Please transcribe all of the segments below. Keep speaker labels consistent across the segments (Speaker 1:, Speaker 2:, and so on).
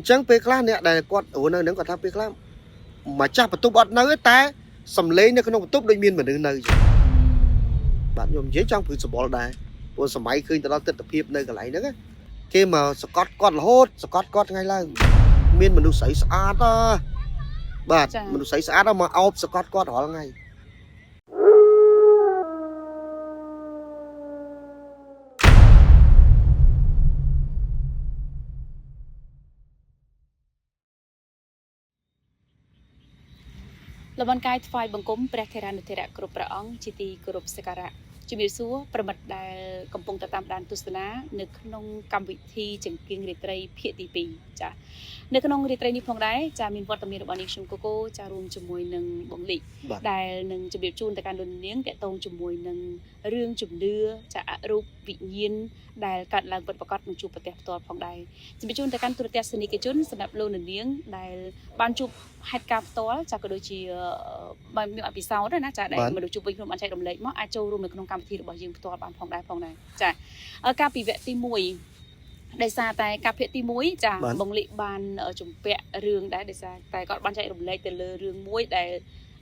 Speaker 1: chẳng pe khla nè đại quạt ở nơi nắng quạt tháp pe khla mà cha bật túc bật nơi ta sầm lấy nó không bật túc đôi miên mà nơi bạn nhom dễ trong sự bỏ đại bữa sầm máy khơi tao tết tập hiệp nơi cái lại nữa khi mà Scott con là hốt Scott ngay là miên mình được sấy sát đó bạn mình được sấy sát đó mà ốp Scott họ là ngay លំកាយថ្វាយបង្គំព្រះធរណធរៈគ្រប់ព្រះអង្គជាទីគោរពសក្ការៈជំរាបសួរប្រមិត្តដែលកំពុងតាមដានទស្សនានៅក្នុងកម្មវិធីចង្គៀងរាត្រីភាគទី 2 ចានៅក្នុងរាត្រីនេះផងដែរចាមានវត្តមានរបស់នាងខ្ញុំកូកូចារួមជាមួយនឹងបងលីដែលនឹងជម្រាបជូនទៅកាន់លោកនាងតកតងជាមួយនឹងរឿងជំនឿចាអរូបវិញ្ញាណដែលកាត់ឡើងពិតប្រាកដនឹងជួបប្រទេសផ្ទាល់ផងដែរជម្រាបជូនទៅកាន់ទូរទស្សនិកជនសម្រាប់លោកនាងដែលបានជួបហេតុការណ៍ផ្ទាល់ចាក៏ដូចជាបានមានអភិសោតណាចាដែលមនុស្សជួបវិញខ្ញុំបានចែករំលែកមកអាចចូលរួមនៅក្នុងកម្មវិធីរបស់យើងផ្ទាល់បានផងដែរចាការពីវគ្គទី 1 ដោយសារតែការភាគទី 1 ចាបងលីបានជំពាក់រឿងដែរដោយសារតែគាត់បានចែករំលែកទៅលើរឿងមួយដែល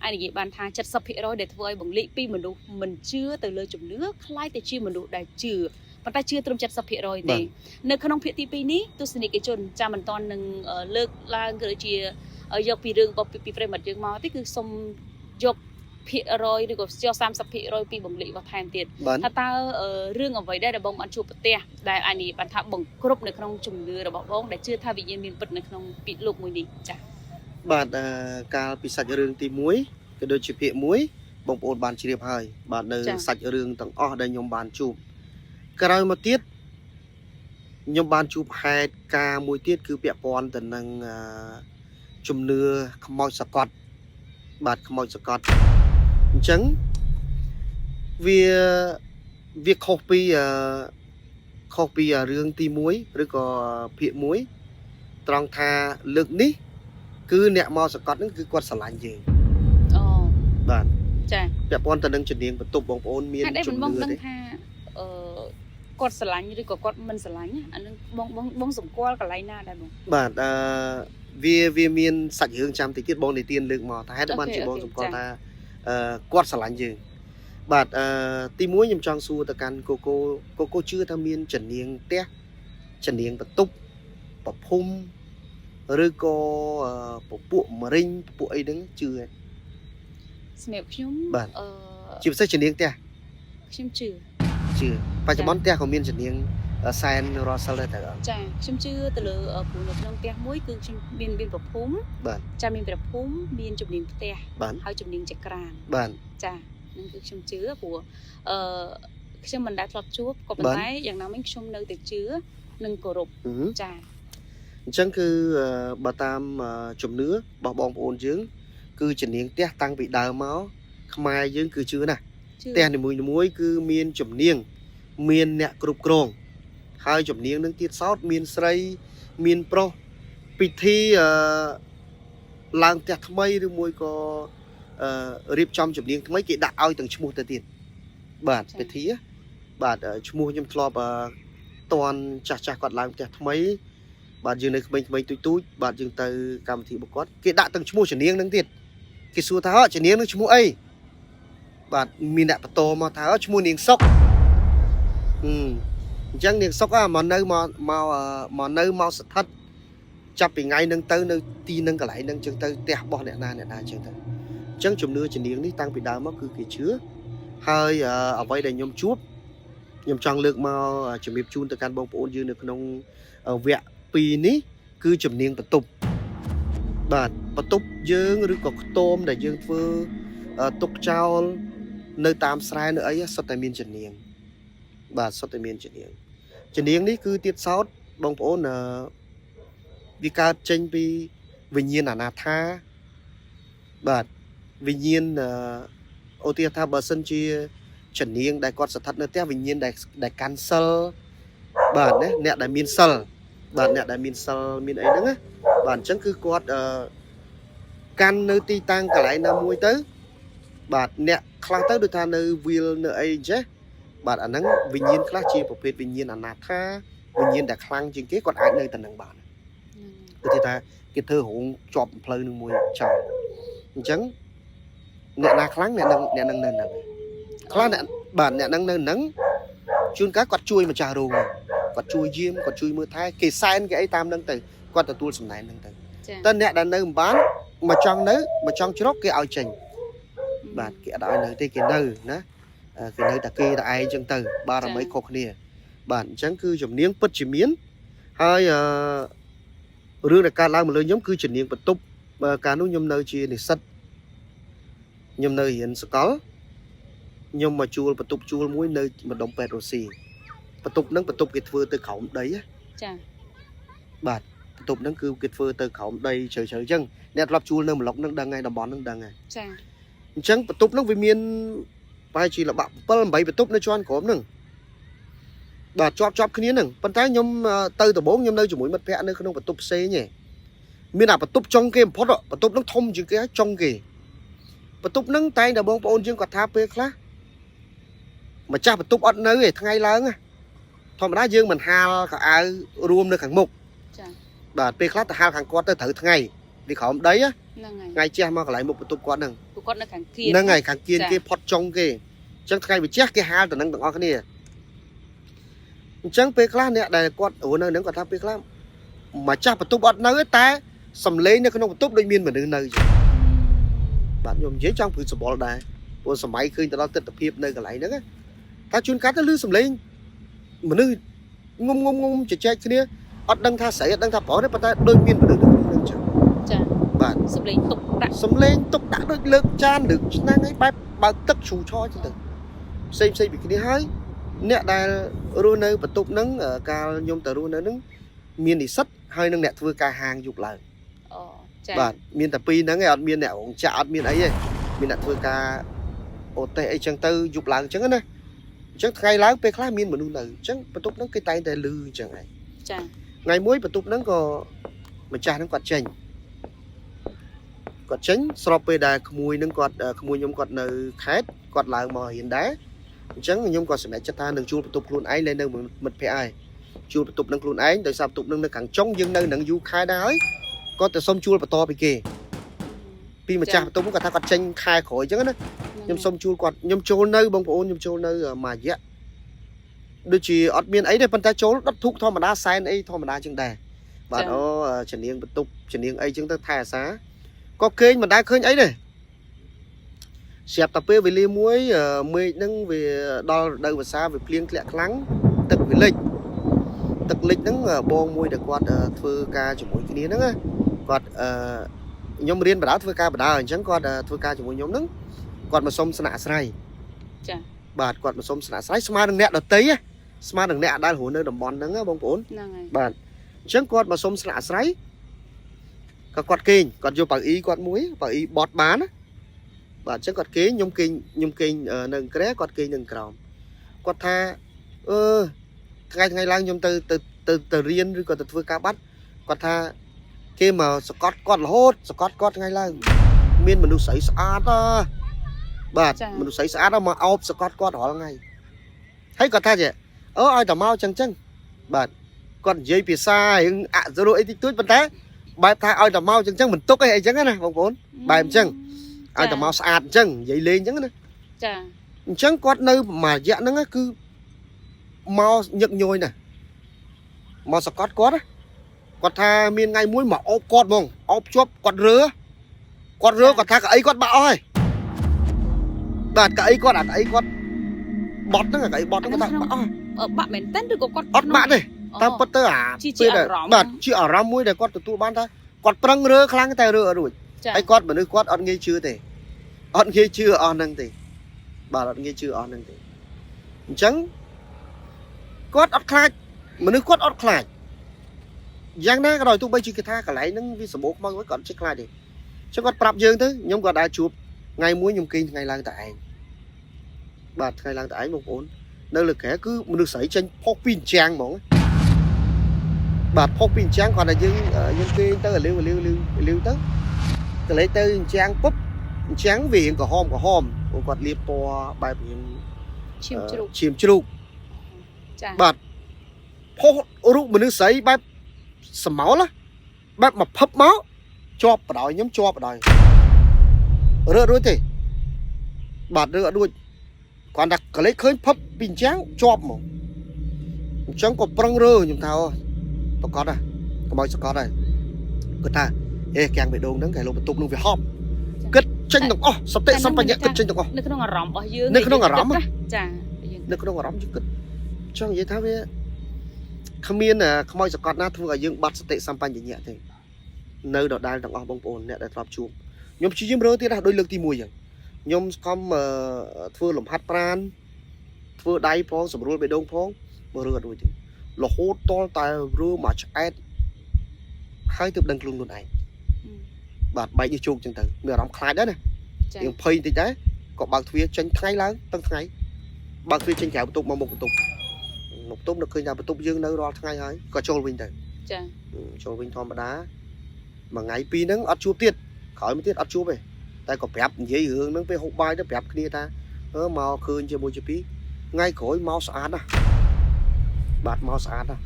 Speaker 1: អាចនិយាយបានថា 70% ដែលធ្វើឲ្យបងលីពីមនុស្សមិនជឿទៅលើជំនឿคล้ายទៅជាមនុស្សដែលជឿប៉ុន្តែជឿត្រឹម 70% ទេនៅក្នុងភាគទី 2 នេះទស្សនិកជនចាមិនតាន់នឹងលើកឡើងក៏ដូចជាយកពីរឿងរបស់ពីប្រិមត្តយើងមកទេគឺសុំយកភាគរយឬក៏យក 30% ពីបងលីរបស់ថែមទៀតថាតើរឿងអ្វីដែរដែលបងបានជួបប្រទះដែលអានេះបានថាបងគ្រប់នៅក្នុងជំនឿរបស់បងដែលជឿថាវិញ្ញាណមានពិតនៅក្នុងពិលោកមួយនេះចា៎បាទកាលពីសាច់រឿងទី 1 ក៏ដូចជាភាគ 1 បងប្អូនបានជ្រាបហើយបាទនៅសាច់រឿងទាំងអស់ដែលខ្ញុំបានជួបក្រោយមកទៀតខ្ញុំបានជួបហេតុការណ៍មួយទៀតគឺពាក់ព័ន្ធទៅនឹងជំនឿខ្មោចសកត់បាទខ្មោចសកត់អញ្ចឹងវាខុសពីរឿងទី 1 ឬក៏ភាគ 1 ត្រង់ថាលើកនេះគឺអ្នកមកសកត់ហ្នឹងគឺគាត់ស្រឡាញ់យើងអូបាទចាពាក់ព័ន្ធទៅនឹងជំនាញបន្ទប់បងប្អូនមានជំនឿទេថាគាត់ស្រឡាញ់ឬក៏គាត់មិនស្រឡាញ់អានឹងបងសម្គាល់កន្លែងណាដែរបងបាទវាមានសាច់រឿងចាំតិចទៀតបងនិទានលើកមកតែហេតុបានជាបងសម្គាល់ថាគាត់ស្រឡាញ់យើងបាទទី 1 ខ្ញុំចង់សួរទៅកាន់កូកូជឿថាមានជំនាញផ្ទះជំនាញបន្ទប់ប្រភុំឬក៏ពពួកមរិញពពួកអីហ្នឹងជឿស្នេហ៍ខ្ញុំបាទជាពិសេសជំនាញផ្ទះខ្ញុំជឿបច្ចុប្បន្នផ្ទះក៏មានជំនាញសែនរស់សិលដែរចាខ្ញុំជឿទៅលើព្រោះនៅក្នុងផ្ទះមួយគឺខ្ញុំមានប្រភុំបាទចាមានប្រភុំមានជំនាញផ្ទះហើយជំនាញចក្រានបាទចានឹងគឺខ្ញុំជឿព្រោះខ្ញុំមិនដែលធ្លាប់ជួបក៏ប៉ុន្តែយ៉ាងណាមិញខ្ញុំនៅតែជឿនិងគោរពចាអញ្ចឹងគឺបើតាមជំនឿរបស់បងប្អូនយើងគឺជំនាញផ្ទះតាំងពីដើមមកខ្មែរយើងគឺជឿណាស់ផ្ទះនីមួយៗគឺមានជំនាញមានអ្នកគ្រប់គ្រងហើយជំនាញនឹងទៀតសោតមានស្រីមានប្រុសពិធីឡើងផ្ទះថ្មីឬមួយក៏រៀបចំជំនាញថ្មីគេដាក់ឲ្យទាំងឈ្មោះទៅទៀតបាទពិធីបាទឈ្មោះខ្ញុំធ្លាប់តន់ចាស់គាត់ឡើងផ្ទះថ្មីបាទយើងនៅក្មេងៗទូចបាទយើងទៅកម្មវិធីរបស់គាត់គេដាក់ទាំងឈ្មោះជំនាញនឹងទៀតគេសួរថាជំនាញនឹងឈ្មោះអីបាទមានអ្នកបន្តមកថាឈ្មោះនាងសុកអញ្ចឹងនាងសុកមកនៅមកស្ថិតចាប់ពីថ្ងៃហ្នឹងទៅនៅទីហ្នឹងកន្លែងហ្នឹងអញ្ចឹងទៅផ្ទះរបស់អ្នកណាអញ្ចឹងទៅអញ្ចឹងជំនឿជំនាញនេះតាំងពីដើមមកគឺគេជឿហើយអ្វីដែលខ្ញុំជួបខ្ញុំចង់លើកមកជំរាបជូនទៅកាន់បងប្អូនយើងនៅក្នុងវគ្គ 2 នេះគឺជំនាញបន្ទប់បាទបន្ទប់យើងឬក៏ខ្ទមដែលយើងធ្វើទុកចោលនៅតាមស្រែនៅអីសុទ្ធតែមានជំនាញបាទសុទ្ធតែមានជំនាញនេះគឺទៀតសោតបងប្អូនវាកើតចេញពីវិញ្ញាណអនាថាបាទវិញ្ញាណអូទាថាបើសិនជាជំនាញដែលគាត់ស្ថិតនៅផ្ទះវិញ្ញាណដែលកាន់សិលបាទណាអ្នកដែលមានសិលបាទអ្នកដែលមានសិលមានអីហ្នឹងណាបាទអញ្ចឹងគឺគាត់កាន់នៅទីតាំងកន្លែងណាមួយទៅបាទអ្នកខ្លះទៅដូចថានៅវាលនៅអីចេះបាទអាហ្នឹងវិញ្ញាណខ្លះជាប្រភេទវិញ្ញាណអនាថាវិញ្ញាណដែលខ្លាំងជាងគេគាត់អាចនៅតែនឹងបាន thì ta cái thơ hỗn chọp phơi nương mùi chào trắng nè na kháng nè nâng nè kháng nè bản nè nâng nắng chun cá quạt chui mà trà rù quạt chui diêm quạt chui mưa thái kề sai cái ấy tam nâng từ quạt từ tua sầm này nâng từ tên nè đàn nơi bán mà trong chốt cái ao chành bạn cái đại nơi tây cái nơi nè cái nơi ta kê ta ai chân từ ba là mấy cột nè bạn trắng cứ chấm miếng bứt chỉ miếng hai rương là ca lao một lời nhóm cứ chuyển niệm bật túc và cá nút nhom nơi chia để sắt nhom nơi hiện sẽ có nhom mà chua bật túc chua muối nơi mà đồng bẹt oxy bật túc nâng bật túc kịch vừa từ khẩu đấy á bạn bật túc nâng cứ kịch vừa từ khẩu đây chờ chân nét lọc chua nâng một lọc nâng đằng ngay đồng bón nâng đằng này chẳng bật túc nâng vì miên phải chỉ là bạn bảy bật túc nó cho ăn cốm nâng bà chọp cái nè phần thái nhom từ từ bốn nhom nơi chủ mũi mất vẽ nơi không bật túc xe nhỉ miền nào bật túc trong game phốt rồi bật túc nó thông chứ cái trong kì bật túc nâng tay là bông ôn chương quạt tháp về khác mà cha bật túc ăn nơi này thằng ai lớn à thôi mà đá dương mình hà cả ai rùm nơi khẳng mục bà về khác hà khẳng con tới thử thằng ngày đi khóm đấy á ngày che mà lại một bật túc con nâng ngày khẳng kiên cái phốt trong kì chẳng ngày bị chết cái hà từ nâng bằng cái này chẳng pe khla nè đại quạt ở nơi nâng quạt tháp pe khla mà cha bật túc ọt nơi ta sầm lấy nó không bật túc đôi miên mà nơi bạn nhom dễ trong phụ sập bỏ đại của sầm máy khơi tao tự tập hiệp nơi cái lại nữa ta chuyên cá nó lư sầm lấy mà nơi ngông chạy chạy cái này ọt đăng tha sấy đăng tha bỏ đấy ta đôi miên mà nơi bạn sầm lên túc đã được lực chan được năng ấy bài tất chủ cho chứ từng xây bị cái này hay nè đại ruộng nơi bật túc nắng ở ca nhôm tờ ruộng nơi nắng miền thì sắt hơi nâng nẹt vừa ca hàng dục lại bạn miền tập pi nắng ngày miền nẹt ông chả miền ấy miền nẹt vừa ca ô tê chẳng tư dục lại chẳng á chẳng ngày láng pe khá miền mà nuôi lời chẳng bật túc nắng cái tay tay lư chẳng này ngày muối bật túc nắng có mà cha nắng quạt chanh sọp pe đài mùi nắng quạt mùi nhôm quạt nơi khét quạt lại mò hiện đá chẳng nhung còn sẽ mẹ chất tha đừng chua tục luôn ấy lên nơi mình phải ai chua tục nâng luôn ấy đời sao tục nâng càng trong dương nơi nâng du khai đái có từ sông chua và to bị kì khi mà cha tục cũng cả thằng quạt tranh khai khỏi chứ á nhung sông chua quạt nhung chua nơi bông ôn nhung chua nơi mà dạ đôi chỉ ở miền ấy đây phần ta chố đất thúc thôi mà đa sai ấy thôi mà đa chừng đè và nó chuyển niên tục chuyển niên ấy chúng ta thay xá có kênh mà đa khơi ấy này xẹp tập về li muối mười nâng về đo đầu và xa về plieng lẹ lắng tập về lịch nâng bong muối được quạt thưa ca chỉ mỗi cái nè quạt nhóm riêng bà đá thưa ca bà đá chẳng quạt thưa ca chỉ mỗi nhóm nâng quạt mà sông sạ sài bạt quạt mà sông sạ sài smart đằng nẹt đợt tấy smart đằng nẹt đang hổ nơi đồng bòn nâng bông ổn bạt chẳng quạt mà sông sạ sài các quạt kênh quạt vô bằng ý quạt muối bằng ý bọt bán bạn chắc quạt kế nhung kinh nâng cái quạt kinh nâng còng quạt tha ngày lang nhung từ riêng rồi còn từ vừa cá bắt quạt tha khi mà Scott quạt là hốt Scott ngày lang miên mình được sấy sát đó bạn mình được sấy sát đó mà ốp Scott quạt họ là ngày thấy quạt tha gì ai tao mau chăng bạn còn dây phía xa rồi đội thì túi bên té bài tha ai tao mau chăng mình tốt cái ấy chăng á nè bông vốn bài em chăng ai tao mau sạch chăng vậy lên chăng nè chăng quạt nơi mà dạ nó cứ mau nhật nhồi nè mau Scott quạt á quạt tha miền ngày muối mà ốp quạt mong ốp chóp quạt rứa quạt tha cái ấy quạt bão ơi đạt cái ấy quạt bọt nó là cái bọt nó có bão
Speaker 2: bạn mình tên được có quạt
Speaker 1: bọt bạn này ta bắt tới chị ở rau muối để quạt tụi ban ta quạt prang rứa khang cái tay rứa rồi ai quạt mà nơi quạt ăn nghe chưa thì ăn nghe chưa ăn năng thì bà ăn nghe chưa ăn năng thì trắng quạt ăn khai mà nơi quạt ăn khai giang na rồi tụi bây chỉ cái tha cả lấy nó vì số bố mang với còn check lại đi chứ quạt prap dương thế nhóm quạt đã chụp ngày muối nhung kinh ngày lang tại bà ngày lang tại một ổn nơi là kẻ cứ mình được sấy trên pop pin trang mỏng bà pop pin trang còn là dương kia tới là liêu tới từ lấy tới trang pop trắng vì có hôm còn liệp po bài chìm chục bạt po rụng mình nước sấy bài sầm máu lá បែបមកផឹបមកជាប់បដ ாய் ខ្ញុំជាប់បដ ாய் រើរួចទេបាទរើអត់រួចគាត់ថាកលេចឃើញផឹបពីអញ្ចឹងជាប់មកអញ្ចឹងក៏ប្រឹងរើខ្ញុំថាប្រកាសដែរកុំឲ្យសកត់ដែរគាត់ថាហេកាំងបេដងហ្នឹងគេលោកបន្ទប់នឹងវាហប់គិតចេញទាំងអស់សតិសម្បញ្ញៈគិតចេញទាំងអស់
Speaker 2: នៅក្នុងអារម្មណ៍របស់យើង
Speaker 1: នៅក្នុងអារម្មណ៍
Speaker 2: ចា
Speaker 1: នៅក្នុងអារម្មណ៍យើងគិតចង់និយាយថាវាគ្មានខ្មោចសកត់ណាធ្វើឲ្យយើងបាត់សតិសម្បញ្ញៈទេនៅដដែលទាំងអស់បងប្អូនអ្នកដែលធ្លាប់ជួបខ្ញុំព្យាយាមរើទៀតណាដោយលើកទី1អញ្ចឹងខ្ញុំស្គមធ្វើលំហាត់ប្រាណធ្វើដៃផងស្រួលបេះដូងផងមើលរើអត់រួចទេរហូតតតែរើមកឆ្អែតហើយទើបដឹងខ្លួនខ្លួនឯងបាទបែកនេះជោគអញ្ចឹងទៅមានអារម្មណ៍ខ្លាចដែរណាយើងភ័យបន្តិចដែរក៏បើកទ្វារចេញថ្ងៃឡើងទាំងថ្ងៃបើកទ្វារចេញក្រៅបន្ទប់មកមុខបន្ទប់នៅឃើញថាបន្ទប់យើងនៅរាល់ថ្ងៃហើយក៏ចូលវិញទៅ
Speaker 2: ចា
Speaker 1: ចូលវិញធម្មតាមួយថ្ងៃពីរហ្នឹងអត់ជួបទៀតក្រោយមកទៀតអត់ជួបទេតែក៏ប្រាប់និយាយរឿងហ្នឹងពេលហូបបាយទៅប្រាប់គ្នាថាមកឃើញជាមួយជាពីរថ្ងៃក្រោយមកស្អាតណាបាទមកស្អាតណា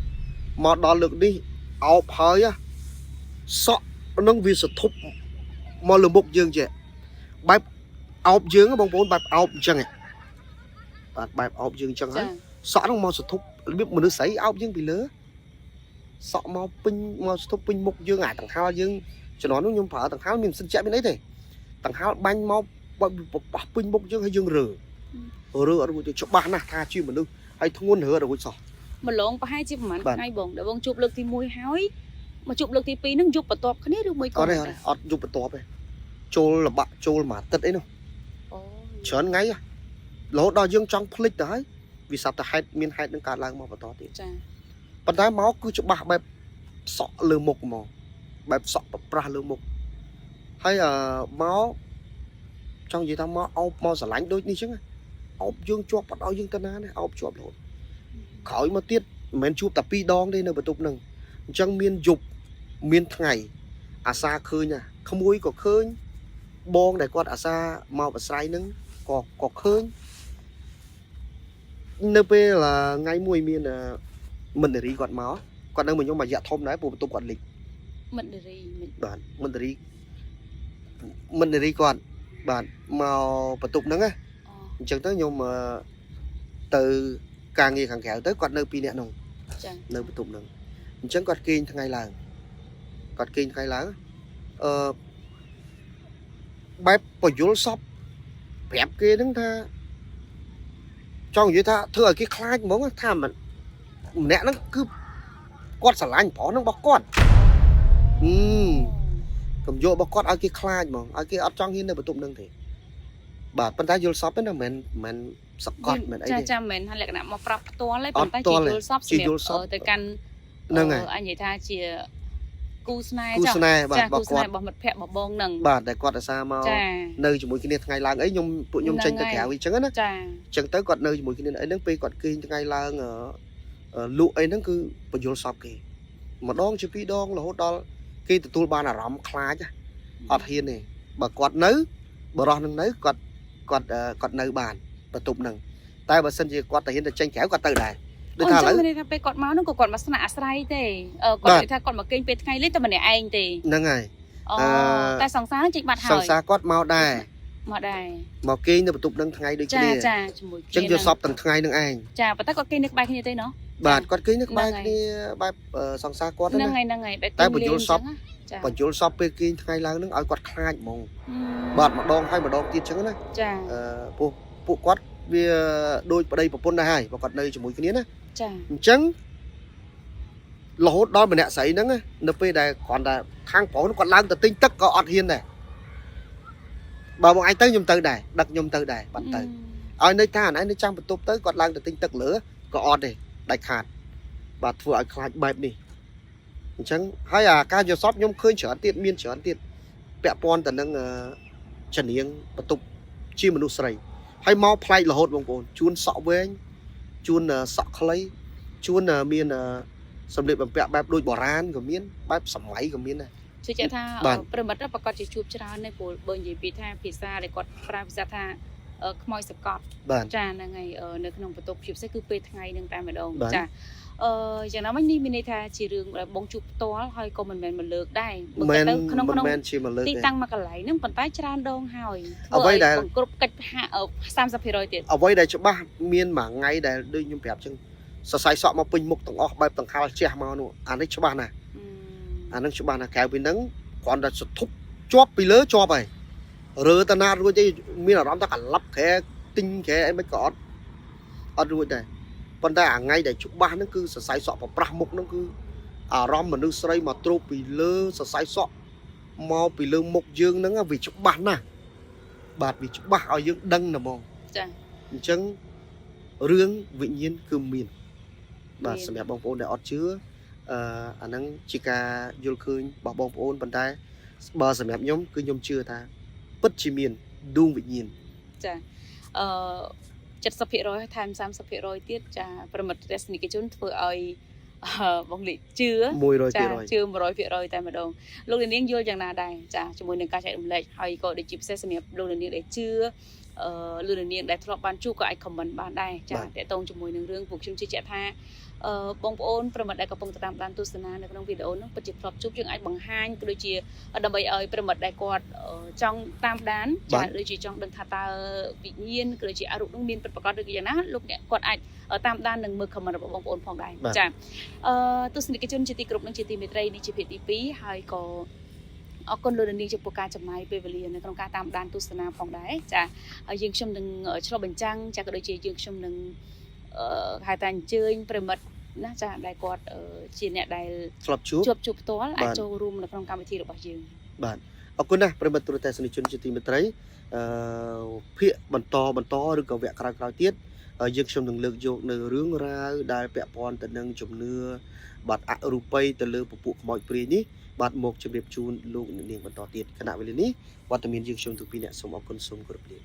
Speaker 1: មកដល់លើកនេះអោបហើយសក់នឹងវាសធប់មកលើមុខយើងចេះបែបអោបយើងបងប្អូនបែបអោបអញ្ចឹងបាទបែបអោបយើងអញ្ចឹងហើយសក់ហ្នឹងមកសធប់របៀបមនុស្សស្រីអោបយើងពីលើសក់មកពេញមកសធប់ពេញមុខយើងអាដង្ហើលយើងជំនាន់នោះខ្ញុំប្រើដង្ហើលមានសិនជាក់មានអីទេដង្ហើលបាញ់មកបោះពេញមុខយើងហើយយើងរើអត់រួចទេច្បាស់ណាស់ថាជាមនុស្សហើយធ្ងន់រើអត់រួចសោះ
Speaker 2: ម្លងប្រហែលជាប្រហែលថ្ងៃបងដែលបងជួបលើកទី1ហើយមកជួបលើកទី2ហ្នឹងយប់បន្ទាប់គ្នាឬមួយក៏
Speaker 1: អត់យប់បន្ទាប់ទេចូលលបាក់ចូលមួយអាទិត្យអីនោះ
Speaker 2: អូ
Speaker 1: ច្រើនថ្ងៃរហូតដល់យើងចង់ភ្លេចទៅហើយវាសាប់តែហេតុមានហេតុនឹងកើតឡើងមកបន្តទៀត
Speaker 2: ចា
Speaker 1: ប៉ុន្តែមកគឺច្បាស់បែបសក់លើមុខហ្មងបែបសក់ប្រប្រាស់លើមុខហើយមកចង់និយាយថាមកអោបមកស្រឡាញ់ដូចនេះចឹងអោបយើងជាប់បដ ாய் យើងទៅណាអោបជាប់រហូតក្រោយមកទៀតមិនមែនជួបតែ2ដងទេនៅបន្ទប់ហ្នឹងអញ្ចឹងមានយប់មានថ្ងៃអាសាឃើញក្មួយក៏ឃើញបងដែលគាត់អាសាមកបស្រ័យហ្នឹងក៏ឃើញនៅពេលថ្ងៃមួយមានមិនរីគាត់មកគាត់នៅមួយខ្ញុំរយៈធំដែរព្រោះបន្ទប់គាត់លិច
Speaker 2: មិនរី
Speaker 1: បាទមិនរីគាត់បាទមកបន្ទប់ហ្នឹងណាអញ្ចឹងទៅខ្ញុំទៅការងារខាងក្រៅទៅគាត់នៅ2នាក់ហ្នឹង
Speaker 2: ចា
Speaker 1: នៅបន្ទប់ហ្នឹងអញ្ចឹងគាត់គេងថ្ងៃឡើងបែបបយលសពប្រាប់គេហ្នឹងថាចង់និយាយថាធ្វើឲ្យគេខ្លាចហ្មងថាម្នាក់ហ្នឹងគឺគាត់ស្រឡាញ់ប្រុសហ្នឹងរបស់គាត់កុំយករបស់គាត់ឲ្យគេខ្លាចហ្មងឲ្យគេអត់ចង់ហ៊ាននៅបន្ទប់ហ្នឹងទេបាទប៉ុន្តែយល់សពហ្នឹងមិនសកត់មិនអីទេ
Speaker 2: ចាមិនហើយលក្ខណៈមកប្រាប់ផ្ទាល់ទេប៉ុន្តែជាយល់សពសម្រាប់ទៅកាន់
Speaker 1: ហ្នឹងហើយ
Speaker 2: អញនិយាយថាជាគូស្នេហ៍
Speaker 1: បាទ
Speaker 2: គូស្នេហ៍របស់មិត្តភក្តិរបស់បងហ្នឹង
Speaker 1: បាទតែគាត់អាសាមកនៅជាមួយគ្នាថ្ងៃឡើងអីពួកខ្ញុំចេញទៅក្រៅអញ្ចឹងណា
Speaker 2: ចា
Speaker 1: អញ្ចឹងទៅគាត់នៅជាមួយគ្នាអីហ្នឹងពេលគាត់គេងថ្ងៃឡើងលក់អីហ្នឹងគឺបញ្យល់សពគេម្ដងជា2ដងរហូតដល់គេទទួលបានអារម្មណ៍ខ្លាចអត់ហ៊ានទេបើគាត់នៅបរោះនឹងនៅគាត់នៅបានបន្ទប់ហ្នឹងតែបើសិនជាគាត់ទៅហ៊ានទៅចេញក្រៅគាត់ទៅដែរ
Speaker 2: ដូចថាឥឡូវមានថាពេលគាត់មកហ្នឹងក៏គាត់មកស្នាក់អាស្រ័យទេគាត់និយាយថាគាត់មកគេងពេលថ្ងៃលេងតែម្នាក់ឯងទេ
Speaker 1: ហ្នឹងហើយ
Speaker 2: តែសង្សារចេញបាត់ហើយ
Speaker 1: សង្សារគាត់មកដែរមកគេងនៅបន្ទប់ហ្នឹងថ្ងៃដូចគ្នា
Speaker 2: ចាជាមួយ
Speaker 1: គ្នាអញ្ចឹងយកសពទាំងថ្ងៃហ្នឹងឯង
Speaker 2: ចាប៉ុន្តែគាត់គេងនៅក្បែរគ្នាទេណោះ
Speaker 1: បាទគាត់គេងនៅក្បែរគ្នាបែបសង្សារគាត់
Speaker 2: ហ្នឹងហើយ
Speaker 1: តែបញ្យល់សពពេលគេងថ្ងៃឡើងហ្នឹងឲ្យគាត់ខ្លាចហ្មងបាទម្ដងហើយម្ដងទៀតអញ្ចឹងណា
Speaker 2: ចា
Speaker 1: ពួកគាត់វាដូចប្តីប្រពន្ធដែរហើយបើគាត់នៅជាមួយគ្នាណា
Speaker 2: ចា
Speaker 1: អញ្ចឹងរហូតដល់ម្នាក់ស្រីហ្នឹងនៅពេលដែលគ្រាន់តែខាងប្រុសគាត់ឡើងទៅទិញទឹកក៏អត់ហ៊ានដែរបើបងឯងទៅខ្ញុំទៅដែរដឹកខ្ញុំទៅដែរបាត់ទៅឲ្យនៅថាណែនៅចាំបន្ទប់ទៅគាត់ឡើងទៅទិញទឹកលើក៏អត់ទេដាច់ខាតបាទធ្វើឲ្យខ្លាចបែបនេះអញ្ចឹងហើយការយកសពខ្ញុំឃើញច្រើនទៀតមានច្រើនទៀតពាក់ព័ន្ធទៅនឹងចំនួនបន្ទប់ជាមនុស្សស្រីហើយមកផ្លែករហូតបងប្អូនជួនសក់វែងជួនសក់ខ្លីជួនមានសម្លៀកបំពាក់បែបដូចបុរាណក៏មានបែបសម័យក៏មានដែរ
Speaker 2: ជឿជាក់ថាប្រិមិត្តប្រកាសជាជួបច្រើនទេព្រោះបើនិយាយពីថាភាសាដែលគាត់ប្រើភាសាថាខ្មោចសកត់
Speaker 1: ចា
Speaker 2: ហ្នឹងហើយនៅក្នុងបន្ទប់ជាពិសេសគឺពេលថ្ងៃហ្នឹងតែម្ដងចា យ៉ាងណាមិញនេះមានន័យថាជារឿងដែលបងជួបផ្ទាល់ហើយក៏មិនមែនមកលើកដែរបើ
Speaker 1: មែន
Speaker 2: ទៅក្នុង
Speaker 1: មិនមែនជាមកលើក
Speaker 2: ទី
Speaker 1: ទេ
Speaker 2: តាំងមកកន្លែងហ្នឹងប៉ុន្តែច្រើនដងហើយ
Speaker 1: អ្វីដែល
Speaker 2: បង្គ្រប់កិច្ច30% ទៀត
Speaker 1: អ្វីដែលច្បាស់មានមួយថ្ងៃដែលដូចខ្ញុំប្រាប់ចឹងសរសៃសក់មកពេញមុខទាំងអស់បែបទាំងខោជះមកនោះអានេះច្បាស់ណាស់អានឹងច្បាស់ណាស់ក្រៅពីហ្នឹងគ្រាន់តែសធប់ជាប់ពីលើជាប់ហើយរើតាណារួចទេមានអារម្មណ៍ថាកន្លាប់ក្រែទិញក្រែអីមិនក៏អត់រួចដែរប៉ុន្តែអាថ្ងៃដែលច្បាស់ហ្នឹងគឺសរសៃសក់ប្រប្រាស់មុខហ្នឹងគឺអារម្មណ៍មនុស្សស្រីមកទ្រោបពីលើសរសៃសក់មកពីលើមុខយើងហ្នឹងវាច្បាស់ណាស់បាទវាច្បាស់ឲ្យយើងដឹងតែហ្មង
Speaker 2: ចា
Speaker 1: អញ្ចឹងរឿងវិញ្ញាណគឺមានបាទ
Speaker 2: មាន
Speaker 1: សម្រាប់បងប្អូនដែលអត់ជឿអាហ្នឹងជាការយល់ឃើញរបស់បងប្អូនប៉ុន្តែបើសម្រាប់ខ្ញុំគឺខ្ញុំជឿថាពិតជាមានដួងវិញ្ញាណ
Speaker 2: ចា70% ថែម30% ទៀតចាប្រមិត្តទស្សនិកជនធ្វើឲ្យបងលីជឿ
Speaker 1: 100%
Speaker 2: ចាជឿ 100% តែម្ដងលោកលាននាងយល់យ៉ាងណាដែរចាជាមួយនឹងការចែករំលែកហើយក៏ដូចជាពិសេសសម្រាប់លោកលាននាងដែលជឿលោកលាននាងដែលធ្លាប់បានជួបក៏អាចខមមិនបានដែរចាតកតងជាមួយនឹងរឿងពួកខ្ញុំជឿជាក់ថាបងប្អូនប្រិមិត្តដែលកំពុងតាមដានទស្សនានៅក្នុងវីដេអូនោះពិតជាធ្លាប់ជួបយើងអាចបង្ហាញក៏ដូចជាដើម្បីឲ្យប្រិមិត្តដែលគាត់ចង់តាមដានចាដូចជាចង់ដឹងថាតើវិញ្ញាណក៏ដូចជាអរុនោះមានពិតប្រាកដឬក៏យ៉ាងណាលោកអ្នកគាត់អាចតាមដាននិងមើល comment របស់បងប្អូនផងដែរចាទស្សនិកជនជាទីគោរពនិងជាទីមេត្រីនេះជាភាគទី2ហើយក៏អរគុណលោកនាងចំពោះការចំណាយពេលវេលានៅក្នុងការតាមដានទស្សនាផងដែរចាហើយយើងខ្ញុំនឹងឆ្លុះបញ្ចាំងចាក៏ដូចជាយើងខ្ញុំនឹងហៅថាអញ្ជើញប្រិមិត្តណាចាដែលគាត់ជាអ្នកដែល
Speaker 1: ធ្លាប់ជួប
Speaker 2: ជួបផ្ទាល់អាចចូលរួមនៅក្នុងកម្មវិធីរបស់យើង
Speaker 1: បាទអរគុណណាស់ប្រិមិត្តទូរទស្សនិកជនជាទីមេត្រីភាគបន្តឬក៏វគ្គក្រោយៗទៀតយើងខ្ញុំនឹងលើកយកនៅរឿងរ៉ាវដែលពាក់ព័ន្ធទៅនឹងជំនឿបាទអរូបីទៅលើពពួកខ្មោចព្រាយនេះបាទមកជម្រាបជូនលោកនាងបន្តទៀតគណៈវេលានេះវត្តមានយើងខ្ញុំទូពីអ្នកសូមអរគុណសូមគោរពលា